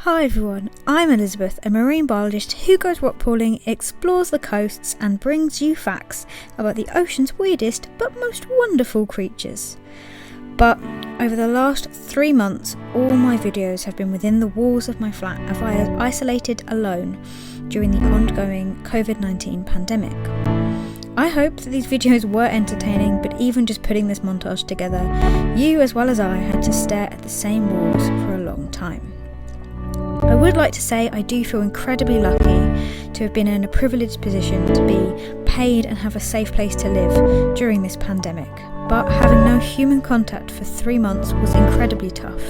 Hi everyone, I'm Elizabeth, a marine biologist who goes rockpooling, explores the coasts and brings you facts about the ocean's weirdest but most wonderful creatures. But over the last 3 months, all my videos have been within the walls of my flat as I was isolated alone during the ongoing COVID-19 pandemic. I hope that these videos were entertaining, but even just putting this montage together, you as well as I had to stare at the same walls for a long time. I would like to say I do feel incredibly lucky to have been in a privileged position to be paid and have a safe place to live during this pandemic, but having no human contact for 3 months was incredibly tough.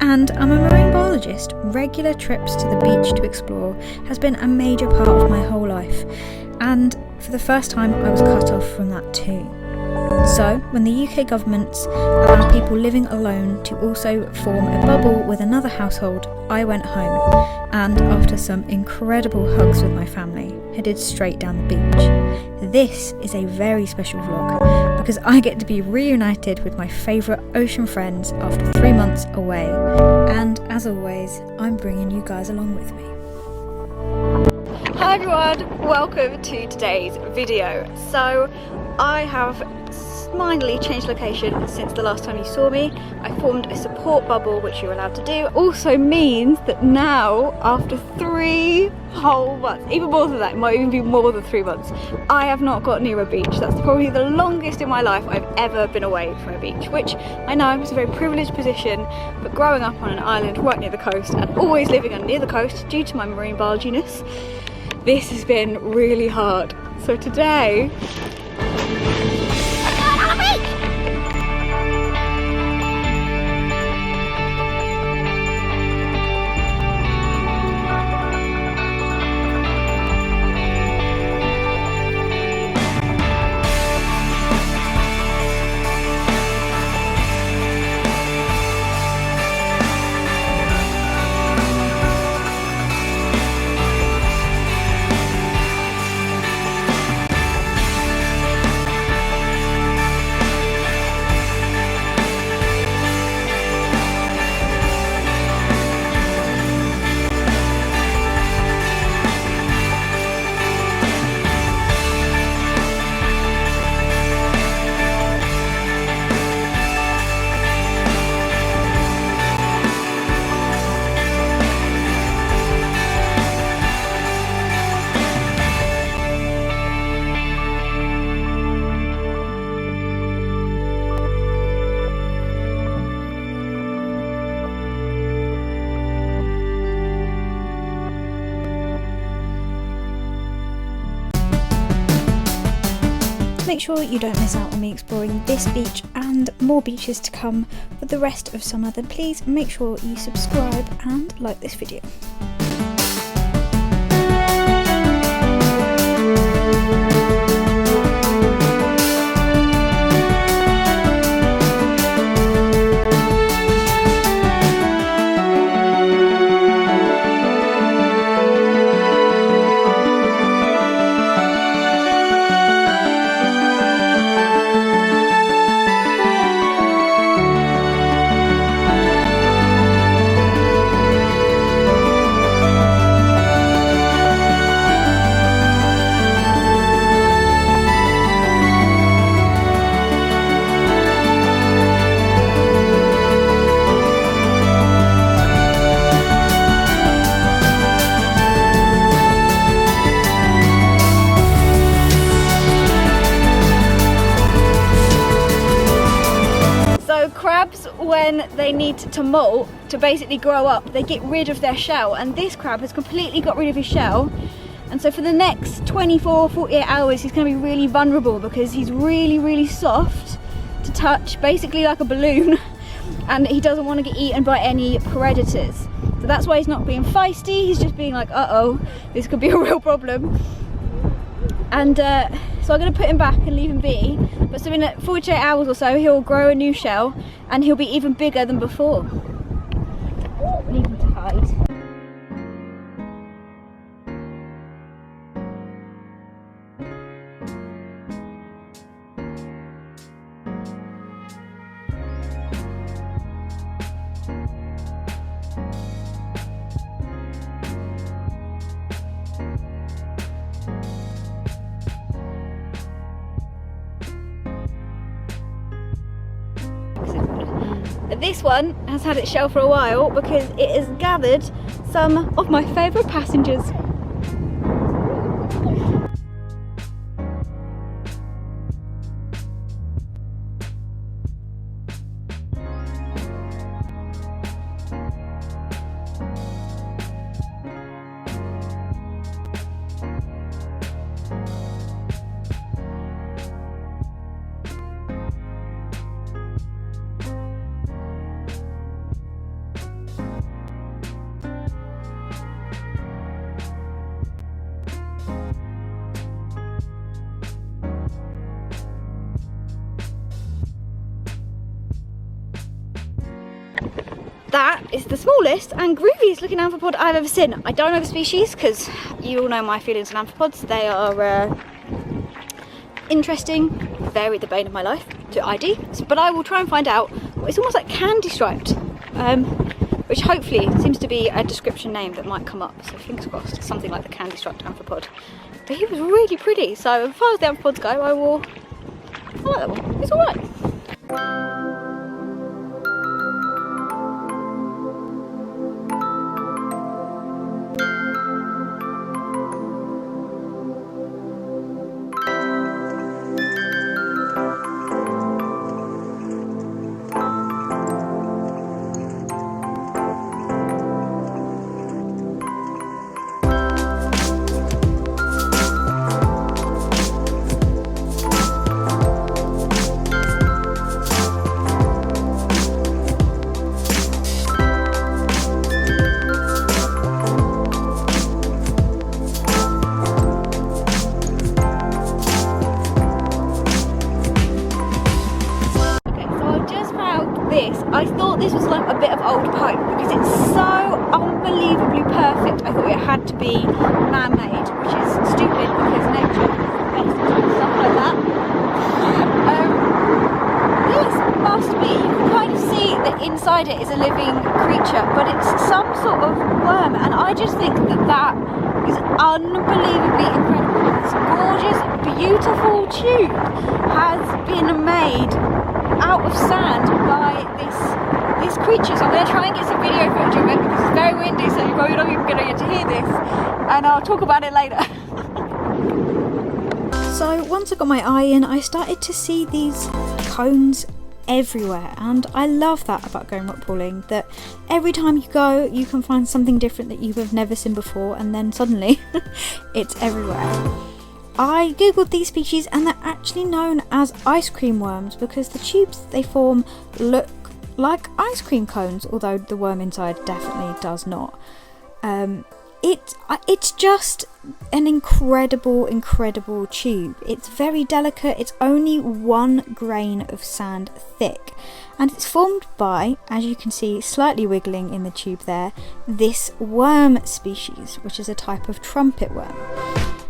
And I'm a marine biologist. Regular trips to the beach to explore has been a major part of my whole life, and for the first time I was cut off from that too. So, when the UK government allowed people living alone to also form a bubble with another household, I went home and, after some incredible hugs with my family, headed straight down the beach. This is a very special vlog because I get to be reunited with my favourite ocean friends after 3 months away, and as always, I'm bringing you guys along with me. Hi everyone, welcome to today's video. So, I have mindly changed location since the last time you saw me. I formed a support bubble, which you're allowed to do. Also means that now, after 3 whole months, even more than that, it might even be more than 3 months, I have not got near a beach. That's probably the longest in my life I've ever been away from a beach, which I know is a very privileged position, but growing up on an island right near the coast and always living near the coast due to my marine biology-ness, this has been really hard. So today, make sure you don't miss out on me exploring this beach and more beaches to come for the rest of summer, then please make sure you subscribe and like this video. Crabs, when they need to molt, to basically grow up, they get rid of their shell, and this crab has completely got rid of his shell, and so for the next 24-48 hours he's going to be really vulnerable because he's really soft to touch, basically like a balloon, and he doesn't want to get eaten by any predators. So that's why he's not being feisty, he's just being like, uh-oh, this could be a real problem. And so I'm going to put him back and leave him be, but so in 48 hours or so he'll grow a new shell and he'll be even bigger than before. Leave him to hide. this one has had its shell for a while because it has gathered some of my favourite passengers. That is the smallest and grooviest looking amphipod I've ever seen. I don't know the species because you all know my feelings on amphipods. They are interesting, very the bane of my life to ID, but I will try and find out. It's almost like candy striped, which hopefully seems to be a description name that might come up, so fingers crossed, something like the candy striped amphipod. But he was really pretty, so as far as the amphipods go, I like that one. It's alright. I thought this was like a bit of old pipe because it's so unbelievably perfect. I thought it had to be man-made, which is stupid because nature is best at doing stuff like that. This must be, you can kind of see that inside it is a living creature, but it's some sort of worm, and I just think that is unbelievably incredible. This gorgeous, beautiful tube has been made out of sand by this creature. So I'm going to try and get some video footage of it because it's very windy, so you're probably not even going to get to hear this, and I'll talk about it later. So once I got my eye in, I started to see these cones everywhere, and I love that about going rock pooling, that every time you go you can find something different that you have never seen before, and then suddenly it's everywhere. I googled these species and they're actually known as ice cream worms because the tubes they form look like ice cream cones, although the worm inside definitely does not. It's just an incredible tube. It's very delicate. It's only 1 grain of sand thick, and it's formed by, as you can see slightly wiggling in the tube there, this worm species, which is a type of trumpet worm.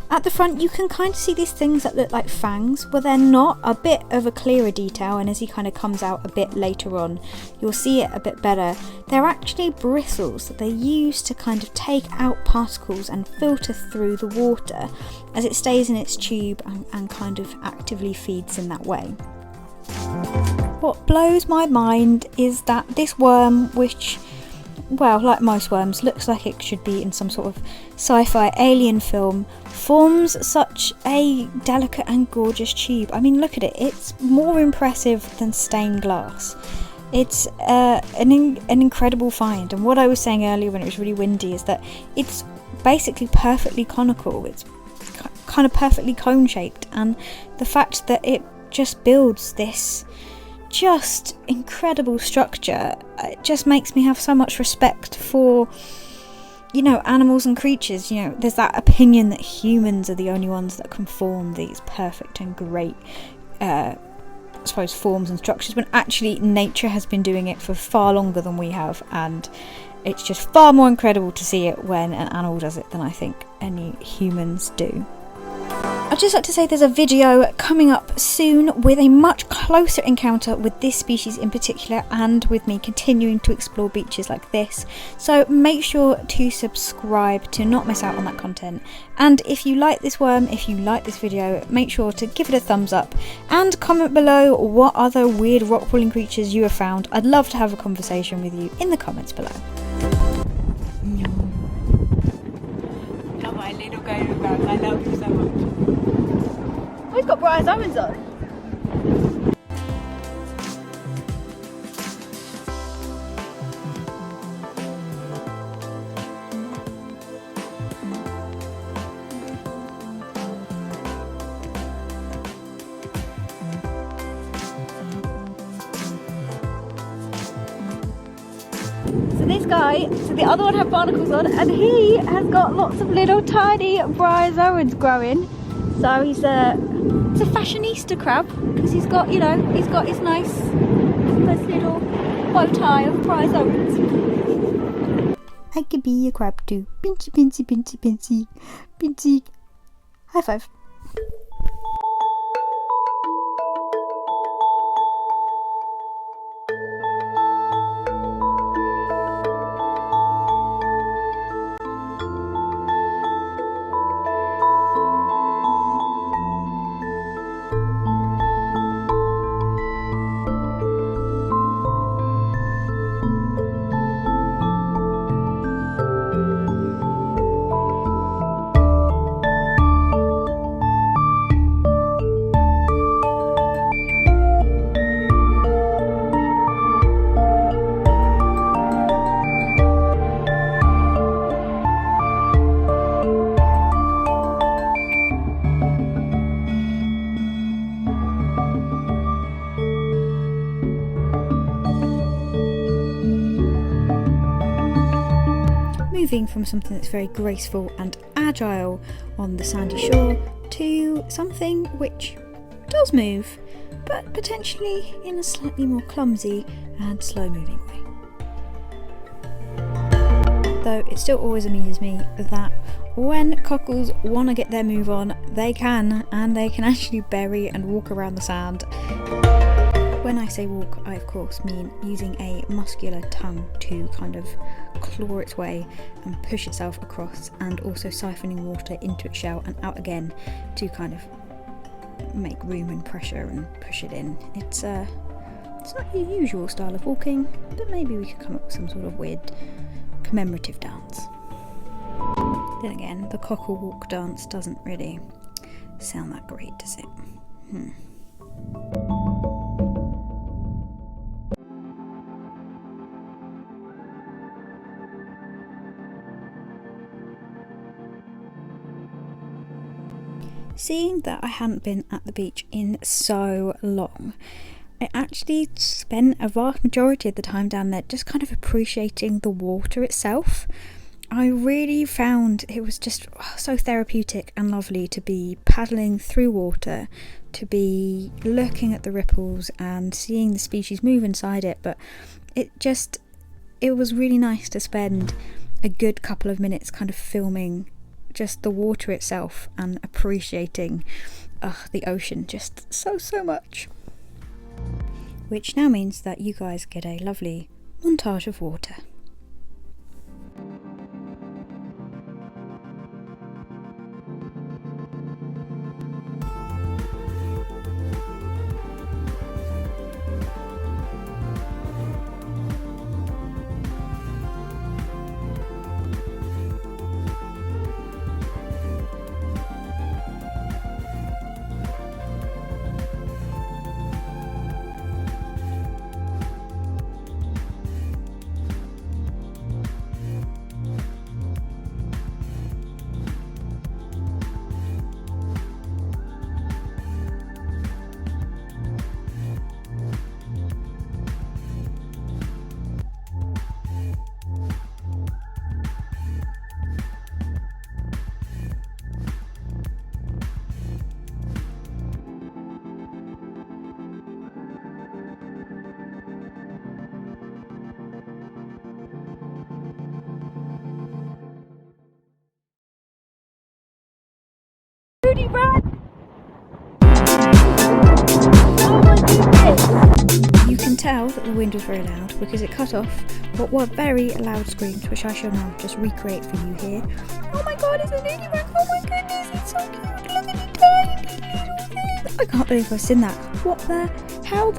At the front you can kind of see these things that look like fangs. Well, they're not, a bit of a clearer detail, and as he kind of comes out a bit later on you'll see it a bit better. They're actually bristles that they use to kind of take out particles and filter through the water as it stays in its tube and kind of actively feeds in that way. What blows my mind is that this worm, which, well, like most worms, looks like it should be in some sort of sci-fi alien film, forms such a delicate and gorgeous tube. I mean, look at it. It's more impressive than stained glass. It's an incredible find. And what I was saying earlier when it was really windy is that it's basically perfectly conical. It's kind of perfectly cone-shaped. And the fact that it just builds this just incredible structure, it just makes me have so much respect for, you know, animals and creatures. You know, there's that opinion that humans are the only ones that can form these perfect and great I suppose forms and structures, when actually nature has been doing it for far longer than we have, and it's just far more incredible to see it when an animal does it than I think any humans do. I'd just like to say there's a video coming up soon with a much closer encounter with this species in particular, and with me continuing to explore beaches like this. So make sure to subscribe to not miss out on that content. And if you like this worm, if you like this video, make sure to give it a thumbs up and comment below what other weird rock pooling creatures you have found. I'd love to have a conversation with you in the comments below. My little gator back, I love you so much. Oh, he's got bright eyes on. So the other one had barnacles on, and he has got lots of little tiny bryozoans growing. So he's a fashionista crab, because he's got, you know, he's got his nice little bow tie of bryozoans. I could be a crab too. Pinchy, pinchy, pinchy, pinchy, pinchy. High five. Moving from something that's very graceful and agile on the sandy shore to something which does move, but potentially in a slightly more clumsy and slow moving way. Though it still always amuses me that when cockles want to get their move on, they can, and they can actually bury and walk around the sand. When I say walk, I of course mean using a muscular tongue to kind of claw its way and push itself across, and also siphoning water into its shell and out again to kind of make room and pressure and push it in. It's not the usual style of walking, but maybe we could come up with some sort of weird commemorative dance. Then again, the cockle walk dance doesn't really sound that great, does it? Seeing that I hadn't been at the beach in so long, I actually spent a vast majority of the time down there just kind of appreciating the water itself. I really found it was just so therapeutic and lovely to be paddling through water, to be looking at the ripples and seeing the species move inside it, but it was really nice to spend a good couple of minutes kind of filming just the water itself and appreciating the ocean just so much. Which now means that you guys get a lovely montage of water. NUDIBRANCH! You can tell that the wind was very loud because it cut off what were very loud screams, which I shall now just recreate for you here. Oh my god, it's a nudibranch! Oh my goodness, it's so cute! Look at it, tiny little thing! I can't believe I've seen that. What the? How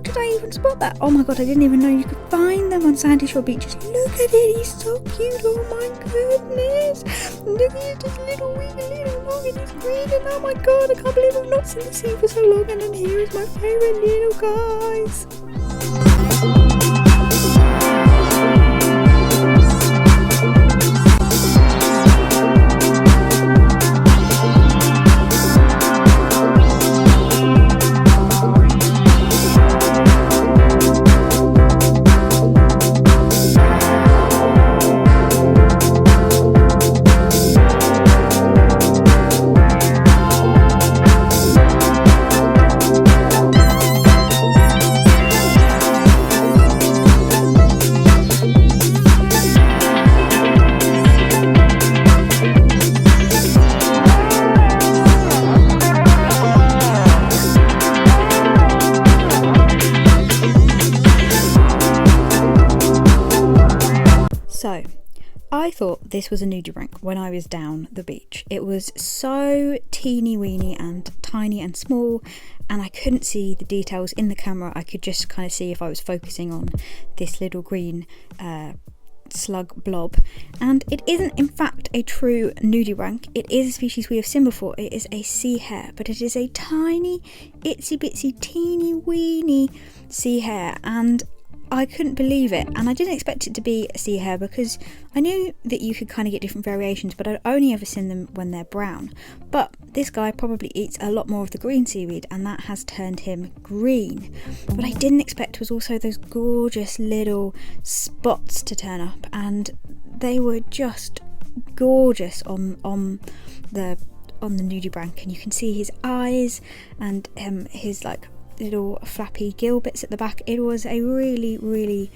did I even spot that? Oh my god, I didn't even know you could find them on sandy shore beaches. Look at it, he's so cute! Oh my goodness! Look at it, just little wee, little long, and he's green, and oh my god, I can't believe I've not seen the sea for so long, and then here is my favourite little guys. So, I thought this was a nudibranch when I was down the beach. It was so teeny weeny and tiny and small, and I couldn't see the details in the camera. I could just kind of see if I was focusing on this little green slug blob. And it isn't in fact a true nudibranch. It is a species we have seen before. It is a sea hare, but it is a tiny, itsy bitsy, teeny weeny sea hare, and I couldn't believe it, and I didn't expect it to be a sea hare because I knew that you could kind of get different variations, but I'd only ever seen them when they're brown. But this guy probably eats a lot more of the green seaweed, and that has turned him green. What I didn't expect was also those gorgeous little spots to turn up, and they were just gorgeous on the nudibranch, and you can see his eyes and his like little flappy gill bits at the back. It was a really, really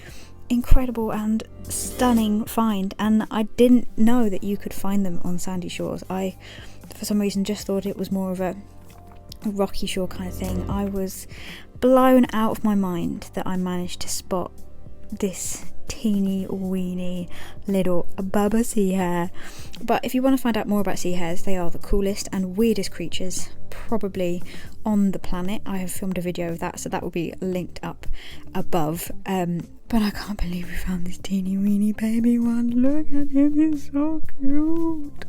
incredible and stunning find, and I didn't know that you could find them on sandy shores. I, for some reason, just thought it was more of a rocky shore kind of thing. I was blown out of my mind that I managed to spot this teeny weeny little bubba sea hare. But if you want to find out more about sea hares, they are the coolest and weirdest creatures probably on the planet. I have filmed a video of that, so that will be linked up above. But I can't believe we found this teeny weeny baby one. Look at him, he's so cute.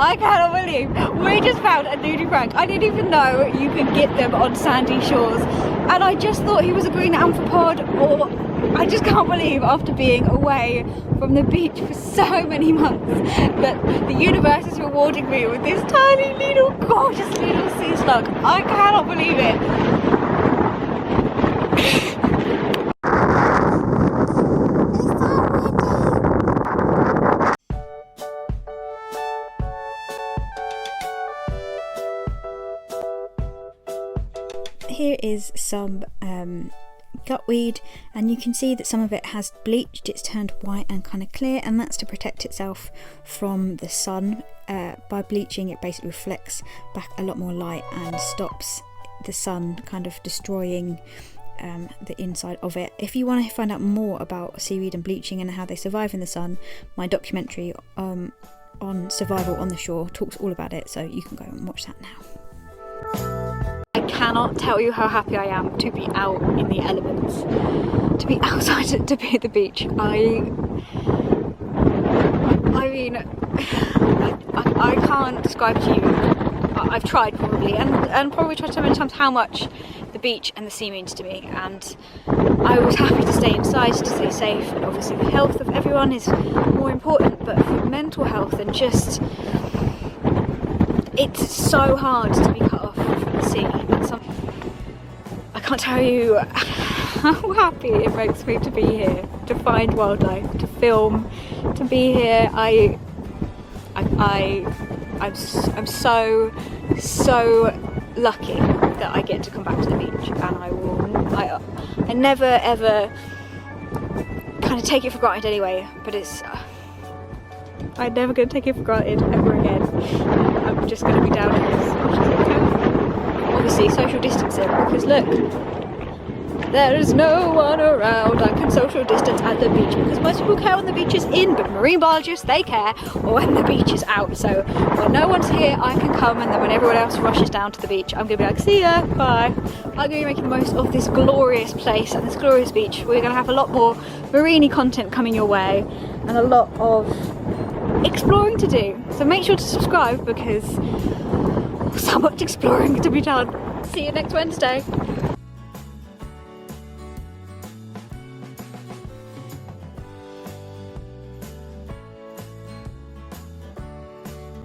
I cannot believe we just found a nudibranch. I didn't even know you could get them on sandy shores, and I just thought he was a green amphipod, or I just can't believe after being away from the beach for so many months that the universe is rewarding me with this tiny little gorgeous little sea slug. I cannot believe it. Here is some gutweed, and you can see that some of it has bleached. It's turned white and kind of clear, and that's to protect itself from the sun. By bleaching, it basically reflects back a lot more light and stops the sun kind of destroying the inside of it. If you want to find out more about seaweed and bleaching and how they survive in the sun, my documentary on survival on the shore talks all about it, so you can go and watch that now. I cannot tell you how happy I am to be out in the elements, to be outside, to be at the beach. I mean, I can't describe to you. I've tried probably, and probably tried so many times how much the beach and the sea means to me, and I was happy to stay inside to stay safe, and obviously the health of everyone is more important, but for mental health and just, it's so hard to be cut off from the sea. I can't tell you how happy it makes me to be here, to find wildlife, to film, to be here. I'm so lucky that I get to come back to the beach, and I never ever kind of take it for granted anyway, but it's I'm never going to take it for granted ever again. I'm just going to be down in this. Obviously social distancing, because look, there is no one around. I can social distance at the beach because most people care when the beach is in, but marine biologists, they care when the beach is out. So when no one's here, I can come, and then when everyone else rushes down to the beach, I'm going to be like, see ya, bye. I'm going to be making the most of this glorious place and this glorious beach. We're going to have a lot more marine comcontent coming your way and a lot of exploring to do. So make sure to subscribe because so much exploring to be done. See you next Wednesday.